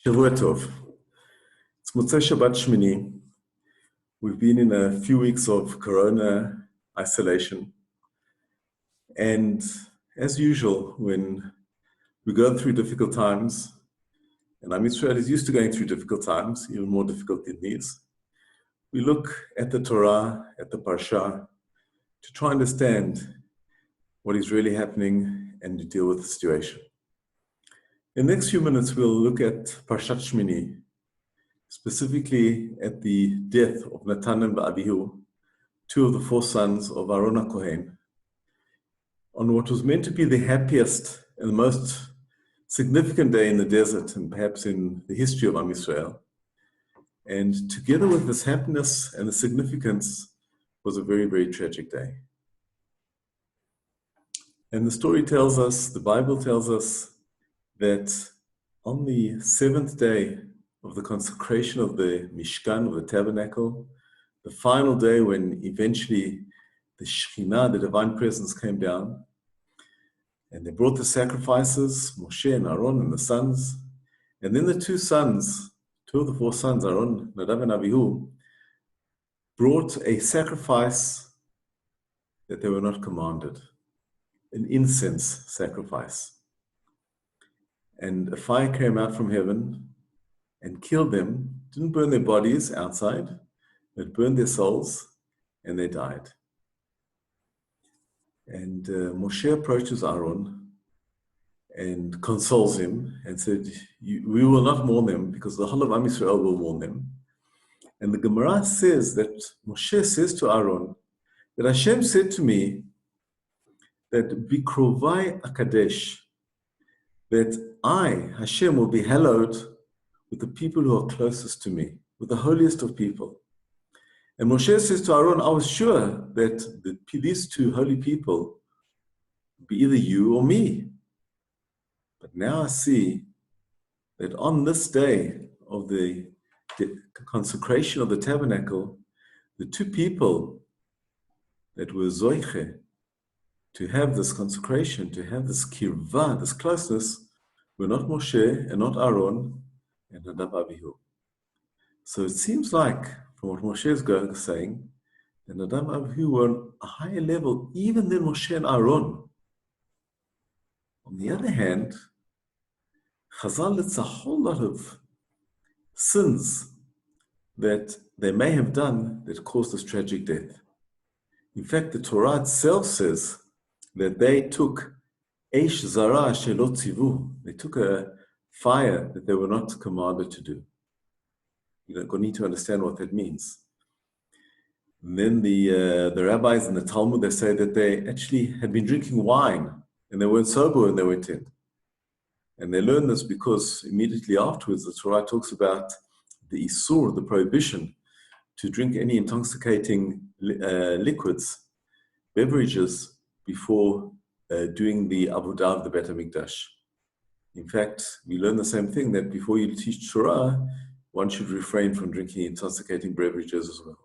Shavua Tov. It's Motzei Shabbat Shmini. We've been in a few weeks of Corona isolation. And as usual, when we go through difficult times, and Am Yisrael is used to going through difficult times, even more difficult than these, we look at the Torah, at the Parshat, to try and understand what is really happening and to deal with the situation. In the next few minutes, we'll look at Parshat Shmini, specifically at the death of Nadav and Avihu, two of the four sons of Aaron HaKohen, on what was meant to be the happiest and the most significant day in the desert and perhaps in the history of Am Yisrael. And together with this happiness and the significance was a very, very tragic day. And the story tells us, the Bible tells us, that on the seventh day of the consecration of the Mishkan, of the tabernacle, the final day when eventually the Shekhinah, the divine presence, came down, and they brought the sacrifices, Moshe and Aaron and the sons, and then the two sons, two of the four sons, Aaron, Nadav and Avihu, brought a sacrifice that they were not commanded, an incense sacrifice. And a fire came out from heaven and killed them, didn't burn their bodies outside, it burned their souls, and they died. And Moshe approaches Aaron and consoles him and said, we will not mourn them because the whole of Am Yisrael will mourn them. And the Gemara says that Moshe says to Aaron that Hashem said to me that Bikrovai Akadesh, that I, Hashem, will be hallowed with the people who are closest to me, with the holiest of people. And Moshe says to Aaron, I was sure that these two holy people would be either you or me. But now I see that on this day of the consecration of the tabernacle, the two people that were zoiche to have this consecration, to have this kirva, this closeness, were not Moshe and not Aaron and Nadav Avihu. So it seems like, from what Moshe is saying, that Nadav Avihu were on a higher level even than Moshe and Aaron. On the other hand, Chazal lists a whole lot of sins that they may have done that caused this tragic death. In fact, the Torah itself says that they took Eish Zara Shelo Tzivu. They took a fire that they were not commanded to do. You don't need to understand what that means. And then the rabbis in the Talmud, they say that they actually had been drinking wine and they weren't sober when they went in. And they learned this because immediately afterwards, the Torah talks about the Isur, the prohibition to drink any intoxicating liquids, beverages, before doing the avodah of the Beit HaMikdash. In fact, we learn the same thing, that before you teach Torah, one should refrain from drinking intoxicating beverages as well.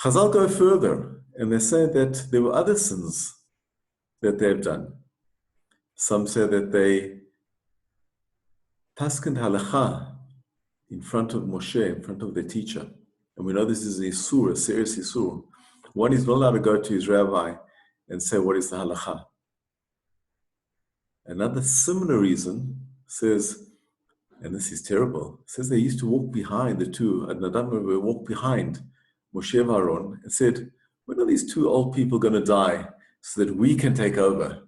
Chazal go further, and they say that there were other sins that they have done. Some say that they taskened halacha in front of Moshe, in front of the teacher. And we know this is a isur, a serious isur. One is not allowed to go to his rabbi and say, what is the halacha? Another similar reason says, and this is terrible, says they used to walk behind the two, Nadav would walk behind Moshe and Aaron and said, when are these two old people going to die so that we can take over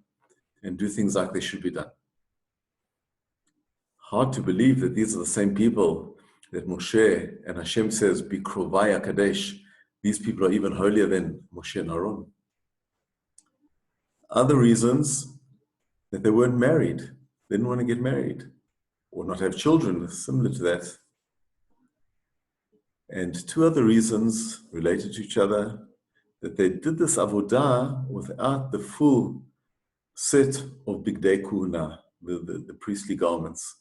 and do things like they should be done? Hard to believe that these are the same people that Moshe and Hashem says, Bikrovai Akadesh, these people are even holier than Moshe and Aaron. Other reasons, that they weren't married. They didn't want to get married or not have children, similar to that. And two other reasons related to each other, that they did this avodah without the full set of Bigdei Kuhuna, the priestly garments.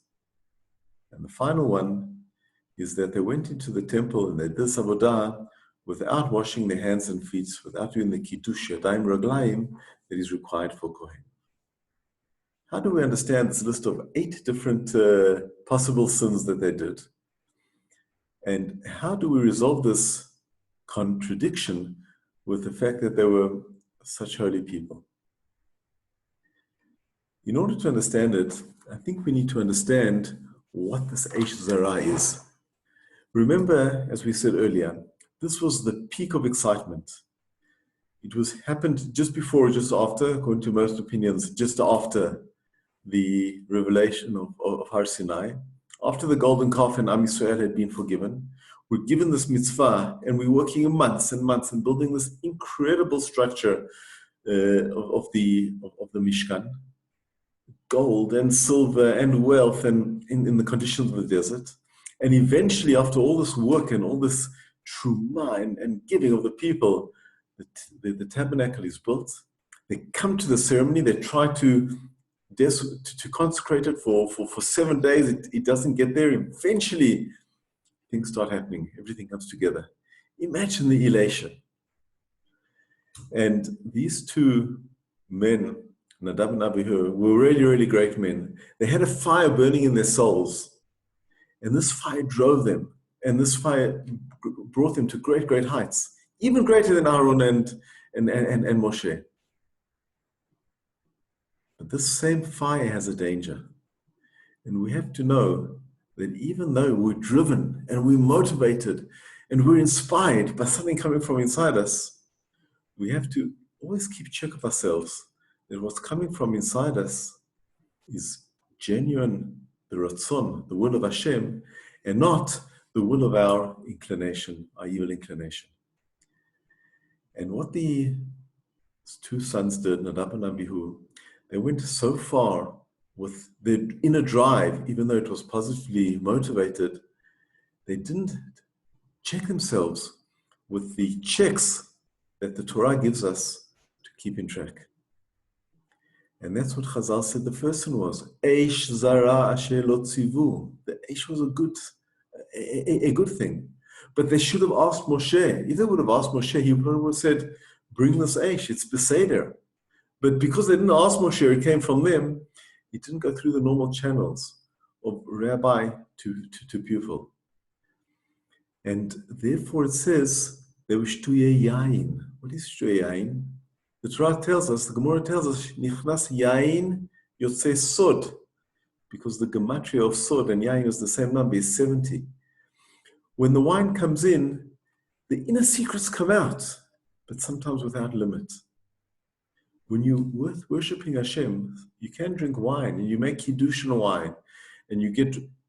And the final one is that they went into the temple and they did this avodah without washing their hands and feet, without doing the kiddush yadayim raglayim that is required for Kohen. How do we understand this list of 8 different possible sins that they did? And how do we resolve this contradiction with the fact that they were such holy people? In order to understand it, I think we need to understand what this Eish Zara is. Remember, as we said earlier, this was the peak of excitement. It was happened just before or just after, according to most opinions, just after the revelation of Har Sinai. After the golden calf and Am Yisrael had been forgiven, we're given this mitzvah and we're working months and months and building this incredible structure of the Mishkan. Gold and silver and wealth and in the conditions of the desert. And eventually, after all this work and all this truma and giving of the people, the tabernacle is built. They come to the ceremony. They try to consecrate it for 7 days. It doesn't get there. Eventually, things start happening. Everything comes together. Imagine the elation. And these 2 men, Nadav and Avihu, were really, really great men. They had a fire burning in their souls. And this fire drove them. And this fire brought them to great, great heights. Even greater than Aaron and Moshe. But this same fire has a danger. And we have to know that even though we're driven and we're motivated and we're inspired by something coming from inside us, we have to always keep check of ourselves that what's coming from inside us is genuine, the Ratzon, the will of Hashem, and not the will of our inclination, our evil inclination. And what the 2 sons did, Nadav and Avihu, they went so far with their inner drive, even though it was positively motivated, they didn't check themselves with the checks that the Torah gives us to keep in track. And that's what Chazal said the first one was. Eish zara asher lo tzivu. The Eish was a good thing. But they should have asked Moshe. If they would have asked Moshe, he would have said, bring this Eish, it's Beseder. But because they didn't ask Moshe, it came from them, it didn't go through the normal channels of rabbi to pupil. And therefore it says, they were shtuye yain. What is shtuye yain? The Torah tells us, the Gemara tells us, Nichnas yain yotzei sod, because the gematria of sod and yain is the same number, is 70. When the wine comes in, the inner secrets come out, but sometimes without limit. When you're worshipping Hashem, you can drink wine, and you make Kiddushin wine, and you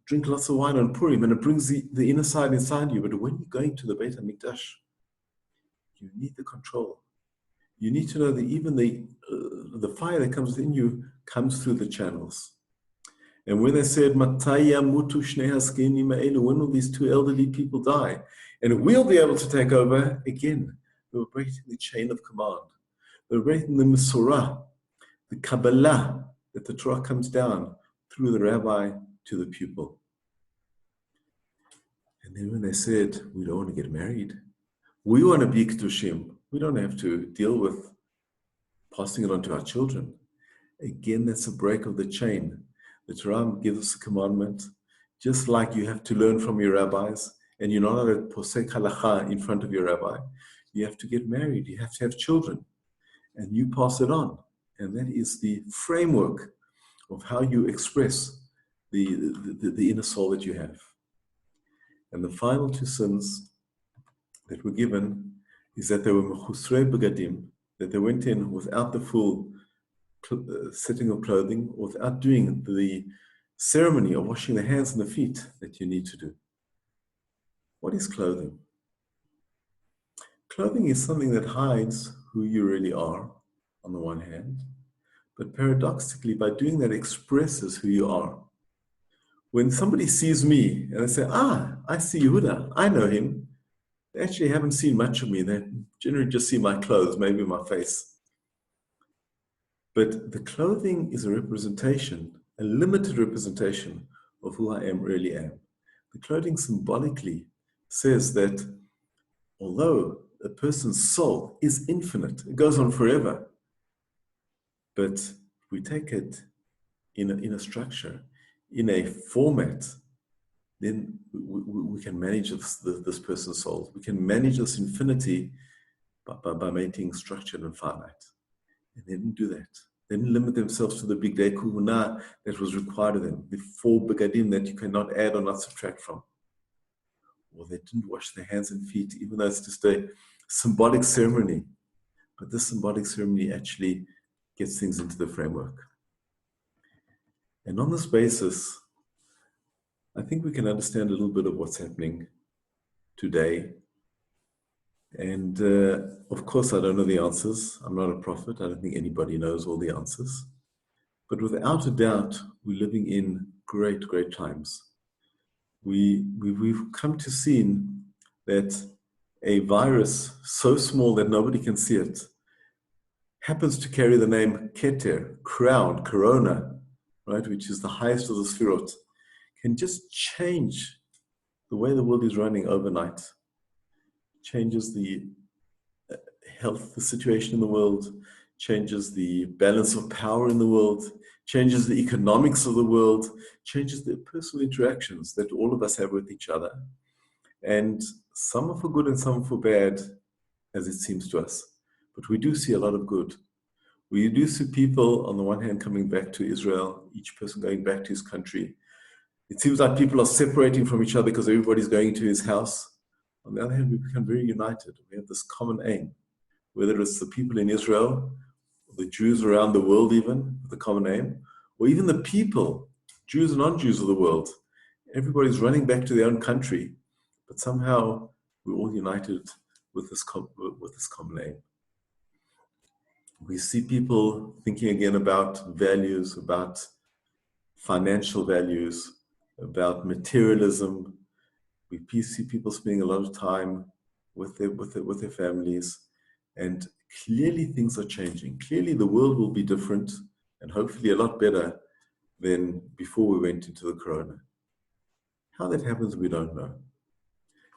drink lots of wine on Purim, and it brings the inner side inside you. But when you're going to the Beit HaMikdash, you need the control. You need to know that even the fire that comes in you comes through the channels. And when they said, Mataya mutu shnei haskenim ha'elu, when will these 2 elderly people die? And we'll be able to take over again. They were breaking the chain of command. They were breaking the Mesorah, the Kabbalah, that the Torah comes down through the rabbi to the pupil. And then when they said, we don't want to get married, we want to be Kedushim, we don't have to deal with passing it on to our children. Again, that's a break of the chain. The Torah gives us a commandment, just like you have to learn from your rabbis, and you're not a posek halacha in front of your rabbi. You have to get married, you have to have children, and you pass it on. And that is the framework of how you express the inner soul that you have. And the final 2 sins that were given is that they were mechusrei begadim, that they went in without the full setting of clothing, without doing the ceremony of washing the hands and the feet that you need to do. What is clothing? Clothing is something that hides who you really are, on the one hand, but paradoxically, by doing that, expresses who you are. When somebody sees me and they say, I see Yehuda, I know him, they actually haven't seen much of me. They generally just see my clothes, maybe my face. But the clothing is a representation, a limited representation of who I really am. The clothing symbolically says that although a person's soul is infinite, it goes on forever, but we take it in a structure, in a format, then we can manage this person's soul. We can manage this infinity by making structured and finite. And they didn't do that. They didn't limit themselves to the big day kuhuna that was required of them, the 4 begadim that you cannot add or not subtract from. Or they didn't wash their hands and feet, even though it's just a symbolic ceremony. But this symbolic ceremony actually gets things into the framework. And on this basis, I think we can understand a little bit of what's happening today. And of course, I don't know the answers. I'm not a prophet. I don't think anybody knows all the answers. But without a doubt, we're living in great, great times. We've come to see that a virus so small that nobody can see it happens to carry the name Keter, crown, corona, right, which is the highest of the sphirot, can just change the way the world is running overnight. Changes the health, the situation in the world, changes the balance of power in the world, changes the economics of the world, changes the personal interactions that all of us have with each other. And some are for good and some are for bad, as it seems to us. But we do see a lot of good. We do see people, on the one hand, coming back to Israel, each person going back to his country. It seems like people are separating from each other because everybody's going to his house. On the other hand, we become very united. We have this common aim, whether it's the people in Israel, or the Jews around the world even, with the common aim, or even the people, Jews and non-Jews of the world. Everybody's running back to their own country, but somehow we're all united with this common aim. We see people thinking again about values, about financial values, about materialism. We see people spending a lot of time with their families, and clearly things are changing. Clearly the world will be different, and hopefully a lot better than before we went into the corona. How that happens, we don't know.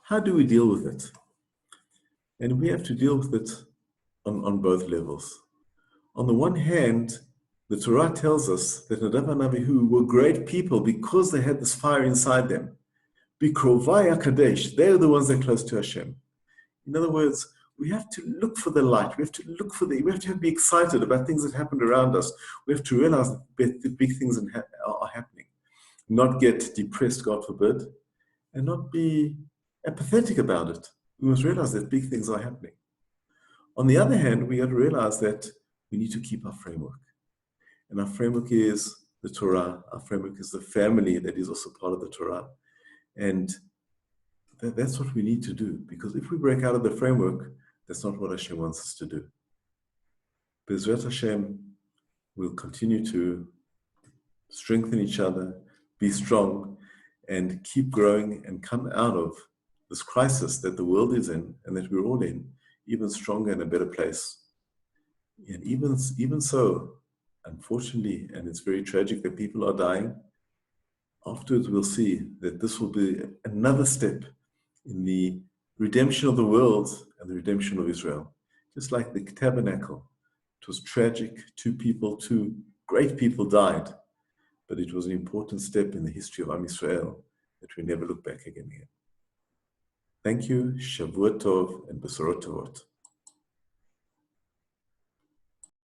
How do we deal with it? And we have to deal with it on both levels. On the one hand, the Torah tells us that Nadav and Avihu were great people because they had this fire inside them. Bikrovai Kadesh, they're the ones that are close to Hashem. In other words, we have to look for the light. We have to be excited about things that happened around us. We have to realize that the big things are happening. Not get depressed, God forbid, and not be apathetic about it. We must realize that big things are happening. On the other hand, we have to realize that we need to keep our framework. And our framework is the Torah. Our framework is the family that is also part of the Torah. And that's what we need to do. Because if we break out of the framework, that's not what Hashem wants us to do. B'ezrat Hashem, we'll continue to strengthen each other, be strong, and keep growing and come out of this crisis that the world is in and that we're all in, even stronger and a better place. And even so, unfortunately, and it's very tragic that people are dying, afterwards we'll see that this will be another step in the redemption of the world and the redemption of Israel. Just like the tabernacle. It was tragic, two great people died, but it was an important step in the history of Am Yisrael that we never look back again. Thank you, Shavua Tov, and Besorot Tovot.